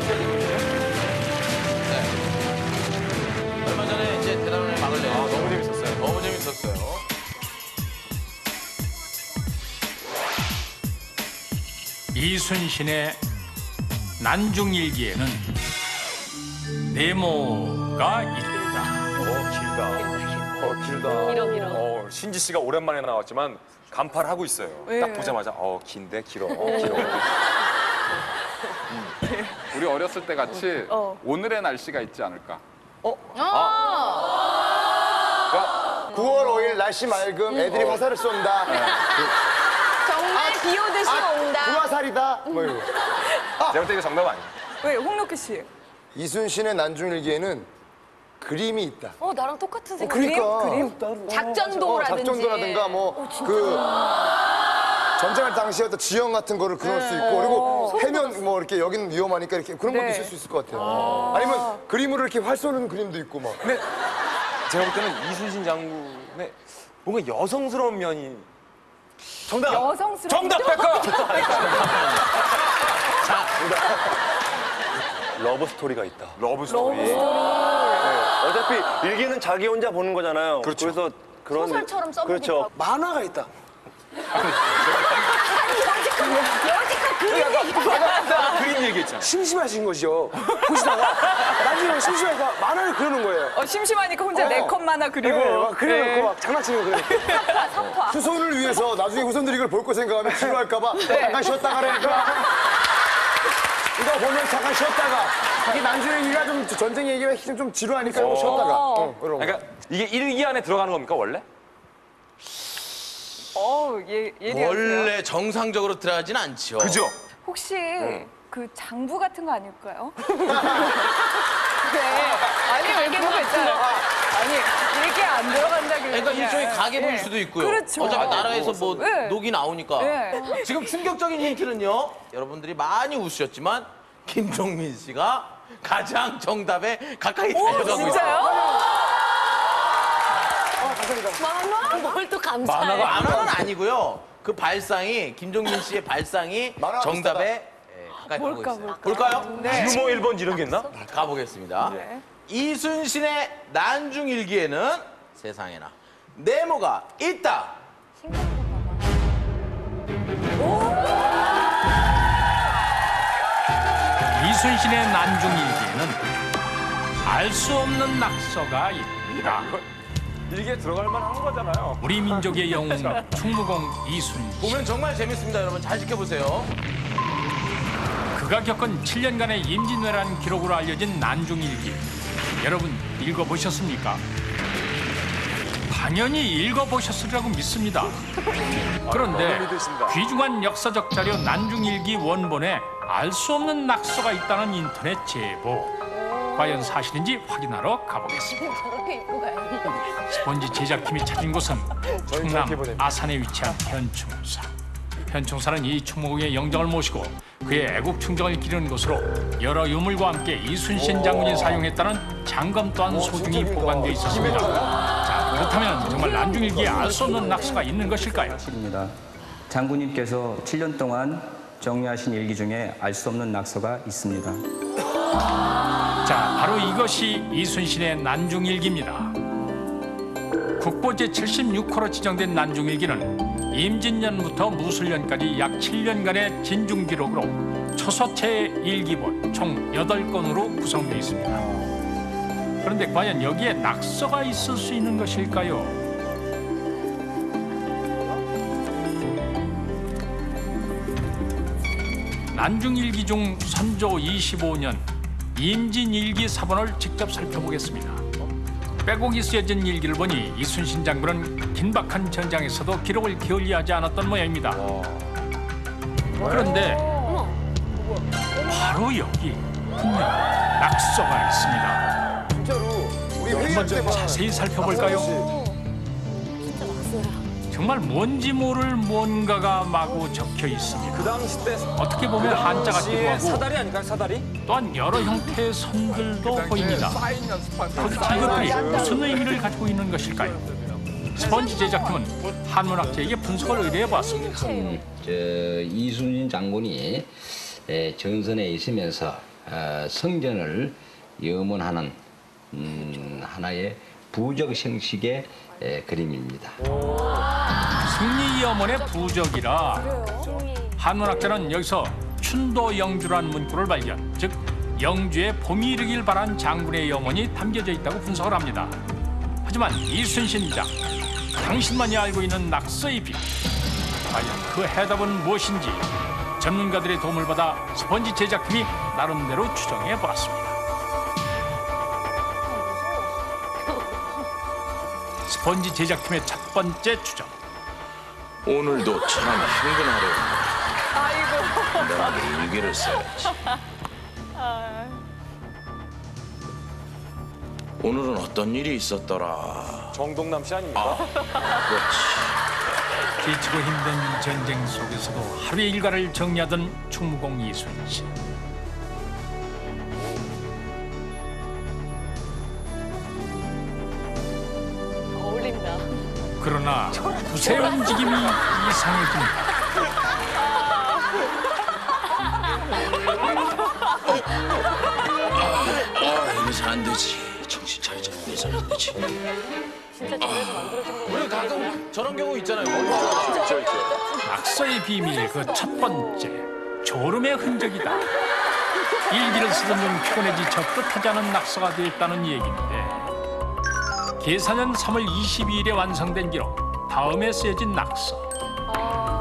네. 얼마 전에 이제 대단원의 막을 내고 너무 재밌었어요. 너무 재밌었어요. 이순신의 난중일기에는 네모가 있다. 길다. 신지 씨가 오랜만에 나왔지만 간파를 하고 있어요. 딱 보자마자 긴데 길어. 우리 어렸을 때 같이 오늘의 날씨가 있지 않을까? 9월 5일 날씨 맑음 애들이 화살을 쏜다. 정말 비 오듯이 온다. 불화살이다. 뭐 이거. 제가 볼 때 이거 정답 아니에요. 왜 홍록기 씨? 이순신의 난중일기에는 그림이 있다. 나랑 똑같은 생각. 그러니까 작전도라든지. 작전도라든가 뭐 그 전쟁할 당시에 어떤 지형 같은 거를 그릴 수 있고 그리고 해면 뭐 이렇게 여기는 위험하니까 이렇게 그런 것도 있을 수 있을 것 같아요. 아니면 그림으로 이렇게 활 쏘는 그림도 있고 막. 근데 제가 볼 때는 이순신 장군의 뭔가 여성스러운 면이 정답. 여성스러운. 정답 백과 러브 스토리가 있다. 러브 스토리. 어차피 일기는 자기 혼자 보는 거잖아요. 그렇죠. 그래서 그런 소설처럼 써보기도 그렇죠. 하고. 만화가 있다. 그림 얘기했잖아. 심심하신 거죠. 보시다가 나중에 심심하니까 만화를 그려놓은 거예요. 심심하니까 혼자 네 컷 만화 그리고. 네, 막 그려놓고 막 장난치는 거 그래요. 후손을 위해서 나중에 후손들이 이걸 볼 거 생각하면 지루할까봐 잠깐 쉬었다 가라니까. 이거 보면 잠깐 쉬었다가 이게 난중일기가 좀 전쟁 얘기가 좀 지루하니까 이거 쉬었다가 이런 거. 그러니까 이게 일기 안에 들어가는 겁니까 원래? 예리하세요. 원래 정상적으로 들어가진 않죠. 그죠? 혹시 그 장부 같은 거 아닐까요? 네. 아니 이렇게 뭐가 있잖아요. 아니 이게 안 들어간다길래. 그러니까 일종의 가계부일 네. 수도 있고요. 그렇죠. 어차피 나라에서 뭐 네. 녹이 나오니까. 네. 지금 충격적인 힌트는요. 여러분들이 많이 웃으셨지만 김종민 씨가 가장 정답에 가까이 달려가고 있어요. 진짜요? 만화? 뭘 또 감사해. 만화는 아니고요. 그 발상이 김종민 씨의 발상이 만화가 정답에 가까이 가고 있어요. 뭘까? 볼까요? 네. 유머 1번 이런 게 있나? 가보겠습니다. 네. 이순신의 난중일기에는 세상에나 네모가 있다. 이순신의 난중일기에는 알 수 없는 낙서가 있다. 일기에 들어갈 만한 거잖아요. 우리 민족의 영웅 충무공 이순신. 보면 정말 재밌습니다, 여러분. 잘 지켜보세요. 그가 겪은 7년간의 임진왜란 기록으로 알려진 난중일기. 여러분 읽어보셨습니까? 당연히 읽어보셨으리라고 믿습니다. 그런데 귀중한 역사적 자료 난중일기 원본에 알 수 없는 낙서가 있다는 인터넷 제보. 과연 사실인지 확인하러 가보겠습니다. 저렇게 입고 가야지. 스폰지 제작팀이 찾은 곳은 충남 아산에 위치한 현충사. 현충사는 이 충무공의 영정을 모시고 그의 애국 충정을 기리는 곳으로 여러 유물과 함께 이순신 장군이 사용했다는 장검 또한 소중히 보관되어 있었습니다. 자, 그렇다면 정말 난중일기에 알 수 없는 낙서가 있는 것일까요? 입니다. 장군님께서 7년 동안 정리하신 일기 중에 알 수 없는 낙서가 있습니다. 자, 바로 이것이 이순신의 난중일기입니다. 국보 제76호로 지정된 난중일기는 임진년부터 무술년까지 약 7년간의 진중 기록으로 초서체의 일기본 총 8건으로 구성되어 있습니다. 그런데 과연 여기에 낙서가 있을 수 있는 것일까요? 난중일기 중 선조 25년 임진일기 사본을 직접 살펴보겠습니다. 빼곡히 쓰여진 일기를 보니 이순신 장군은 긴박한 전장에서도 기록을 게을리하지 않았던 모양입니다. 그런데 바로 여기 분명 낙서가 있습니다. 진짜로 우리 회의할 먼저 때만 자세히 살펴볼까요? 진짜 낙서야. 정말 뭔지 모를 뭔가가 마구 적혀 있습니다. 그 당시 때 어떻게 보면 한자 같기도 하고 사다리 아닐까요? 사다리? 또한 여러 형태의 선들도 보입니다. 사인 연습한 도대체 이것들이 무슨 의미를 가지고 있는 것일까요? 스펀지 제작팀은 한문학자에게 분석을 의뢰해봤습니다. 이순신 장군이 전선에 있으면서 성전을 염원하는 하나의 부적 형식의 그림입니다. 승리 염원의 부적이라 한문학자는 여기서 춘도 영주라는 문구를 발견, 즉 영주의 봄이 이르길 바란 장군의 염원이 담겨져 있다고 분석을 합니다. 하지만 이순신 장, 당신만이 알고 있는 낙서의 비밀, 과연 그 해답은 무엇인지 전문가들의 도움을 받아 스펀지 제작팀이 나름대로 추정해 보았습니다. 스펀지 제작팀의 첫 번째 추정. 오늘도 참 힘든 하루입니다. 아이고. 내가 일기를 써야지. 오늘은 어떤 일이 있었더라. 정동남 씨 아닙니까? 그렇지. 지치고 힘든 전쟁 속에서도 하루의 일과를 정리하던 충무공 이순신. 어울린다. 그러나 구세 움직임이 이상해집니다. 여기서 안 되지. 정신 차리자. 여기서는 안 되지. 진짜 집에서 만들어준 거. 우리 가끔 저런 경우 있잖아요. 낙서의 비밀 그 첫 번째, 졸음의 흔적이다. 일기를 쓰던 중 피곤해 지쳐 뜻하지 않은 낙서가 되었다는 얘기인데, 계사년 3월 22일에 완성된 기록, 다음에 쓰여진 낙서.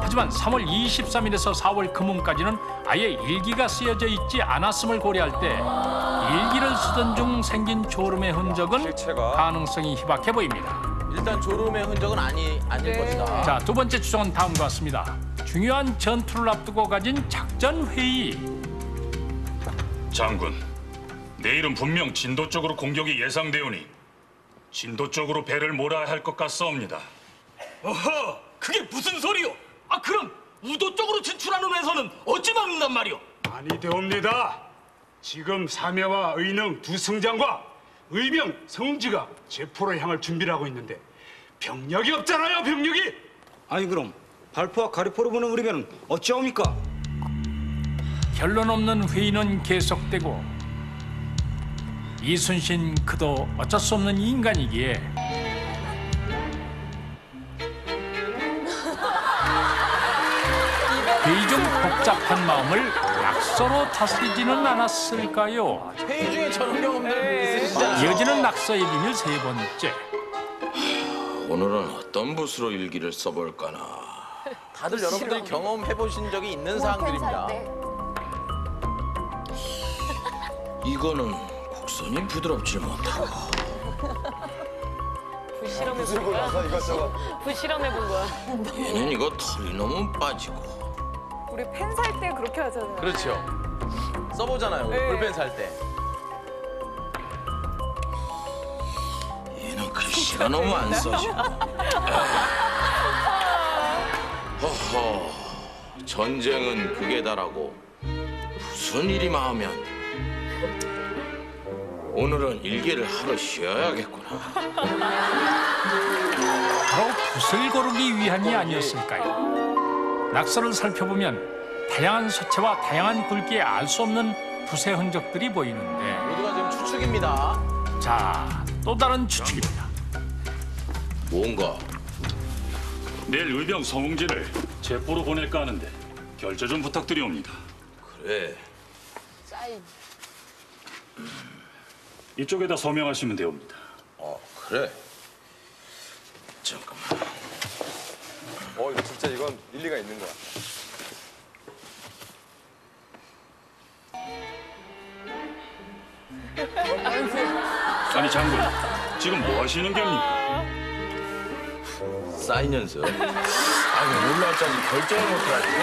하지만 3월 23일에서 4월 금음까지는 아예 일기가 쓰여져 있지 않았음을 고려할 때 일기를 쓰던 중 생긴 졸음의 흔적은 실체가. 가능성이 희박해 보입니다. 일단 졸음의 흔적은 아닐 것이다. 자, 두 번째 추정은 다음과 같습니다. 중요한 전투를 앞두고 가진 작전 회의. 장군, 내일은 분명 진도 쪽으로 공격이 예상되오니 진도 쪽으로 배를 몰아야 할 것 같사옵니다. 어허! 그게 무슨 소리요? 아 그럼 우도 쪽으로 진출하는 외선은 어찌 막는단 말이오? 아니 되옵니다. 지금 사매와 의능 두 승장과 의병 성지가 제포로 향할 준비를 하고 있는데 병력이 없잖아요, 병력이! 아니 그럼 발포와 가리포로 보는 우리 배는 어찌하옵니까? 결론 없는 회의는 계속되고 이순신 그도 어쩔 수 없는 인간이기에 회의 중 복잡한 마음을 낙서로 다스리지는 않았을까요? 회의 중에 저런 경험들 있으시잖아요. 이어지는 낙서의 비밀 세 번째. 오늘은 어떤 붓으로 일기를 써볼까나. 다들 여러분들이 경험해보신 적이 있는 사항들입니다. 이거는 곡선이 부드럽지 못하고. 부실험해본 거야? 부실험해본 거야. 얘는 이거 털이 너무 빠지고. 우리 펜 살 때 그렇게 하잖아요. 그렇죠. 써보잖아요. 우리 네. 볼펜 살 때. 얘는 글씨가 너무 안 써지고. 허허, 전쟁은 극에 달하고 무슨 일이 마하면 오늘은 일기를 하루 쉬어야겠구나. 바로 붓을 고르기 위함이 아니었을까요? 낙서를 살펴보면 다양한 서체와 다양한 굵기에 알 수 없는 붓의 흔적들이 보이는데, 모두가 지금 추측입니다. 자, 또 다른 추측입니다. 뭔가? 내일 의병 성웅지를 제포로 보낼까 하는데 결제 좀 부탁드리옵니다. 그래. 사인. 이쪽에다 서명하시면 되옵니다. 그래. 잠깐만. 이거 진짜 이건 일리가 있는 거야. 아니 장군, 지금 뭐 하시는 겁니까? 사인 연습. 아, 이거 뭘로 할지 아직 결정을 못해가지고.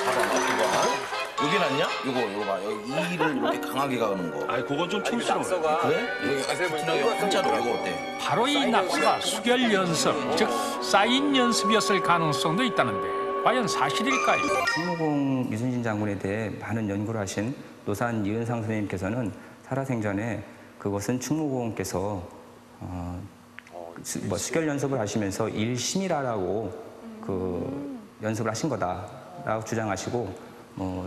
봐봐, 이거. 여기 놨냐? 이거 봐. 여기 이를 이렇게 강하게 가는 거. 아니 그건 좀 촌스러워요. 그래? 여기 튼튼하게 한자로 이거 어때? 바로 이 낙서가 수결 연습, 즉 사인 연습이었을 가능성도 있다는데 과연 사실일까요? 충무공 이순신 장군에 대해 많은 연구를 하신 노산 이은상 선생님께서는 살아생전에 그것은 충무공께서 수결 연습을 하시면서 일심이라고 그 연습을 하신 거다라고 주장하시고,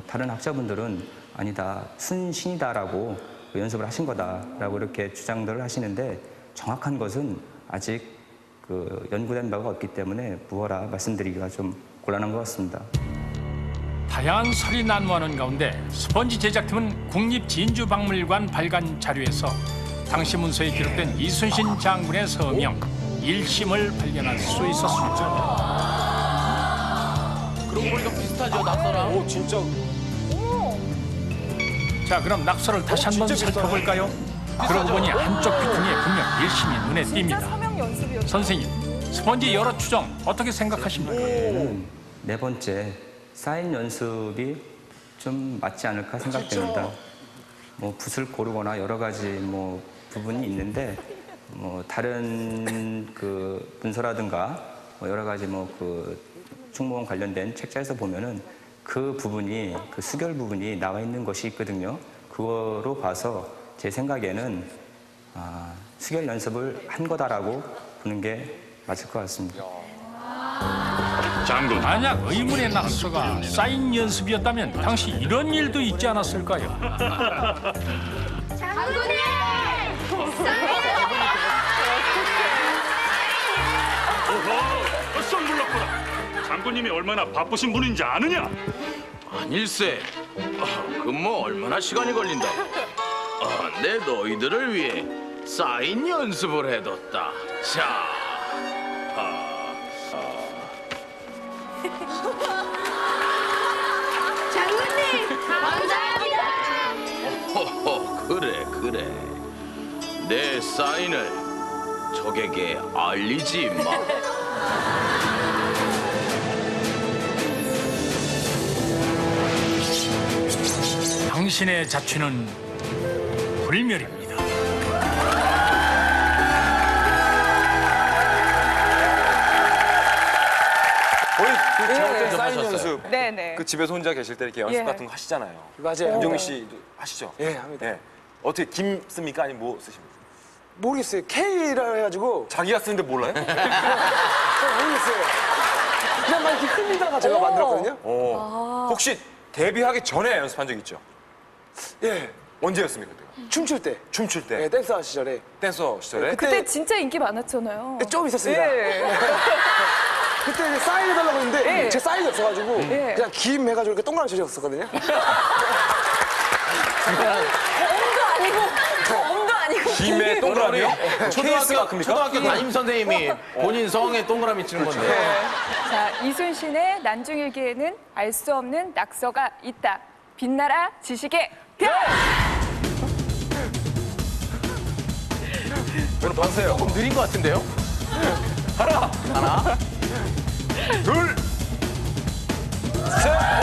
다른 학자분들은 아니다, 순신이다라고 연습을 하신 거다라고 이렇게 주장들을 하시는데 정확한 것은 아직 연구된 바가 없기 때문에 무어라 말씀드리기가 좀 곤란한 것 같습니다. 다양한 설이 난무하는 가운데 스펀지 제작팀은 국립진주박물관 발간 자료에서 당시 문서에 기록된 이순신 장군의 서명 일심을 발견할 수 있었습니다. 그러고 보니까 비슷하죠, 낙서랑. 오, 진짜. 자, 그럼 낙서를 다시 한번 살펴볼까요? 그러고 보니 한쪽 귀퉁이에 분명 일심이 눈에 진짜 띕니다. 서명 연습이었어요. 선생님, 스펀지 여러 추정 어떻게 생각하십니까? 네 번째, 사인 연습이 좀 맞지 않을까 생각됩니다. 뭐 붓을 고르거나 여러 가지 뭐 부분이 있는데 뭐 다른 문서라든가 뭐 여러 가지 충무원 관련된 책자에서 보면은 그 부분이 수결 부분이 나와 있는 것이 있거든요. 그거로 봐서 제 생각에는 수결 연습을 한 거다라고 보는 게 맞을 것 같습니다. 장군, 만약 의문의 낙서가 사인 연습이었다면 당시 이런 일도 있지 않았을까요? 장군님! 어허, 썩 불렀구나. 장군님이 얼마나 바쁘신 분인지 아느냐? 아닐세. 뭐 얼마나 시간이 걸린다고. 내 너희들을 위해 사인 연습을 해뒀다. 자. 장군님! 감사합니다! 그래. 내 사인을 적에게 알리지 마. 당신의 자취는 불멸입니다. 거의 제가 네. 때 사인 연습. 네네. 그 집에서 혼자 계실 때 이렇게 연습 예. 같은 거 하시잖아요. 맞아요. 윤종민 씨도 하시죠? 예, 합니다. 예. 어떻게 김 씁니까? 아니면 뭐 쓰십니까? 모르겠어요. K라 해가지고. 자기가 쓰는데 몰라요? 잘 모르겠어요. 그냥 막 이렇게 흘리다가 제가 만들었거든요. 혹시 데뷔하기 전에 연습한 적 있죠? 예. 언제였습니까? 그때가? 춤출 때. 춤출 때? 예, 댄서 시절에. 댄서 시절에? 그때 진짜 인기 많았잖아요. 좀 있었습니다. 예. 그때 이제 사인 해달라고 했는데 예. 제 사인이 없어가지고 예. 그냥 김 해가지고 이렇게 동그라미 처리했었거든요. 엄도 아니고. 김에 동그라미요? 초등학교 담임 선생님이 본인 성에 동그라미 치는 건데. 자, 이순신의 난중일기에는 알 수 없는 낙서가 있다. 빛나라 지식의 별! 오늘 봤어요. 조금 느린 것 같은데요? 하나, 둘, 셋.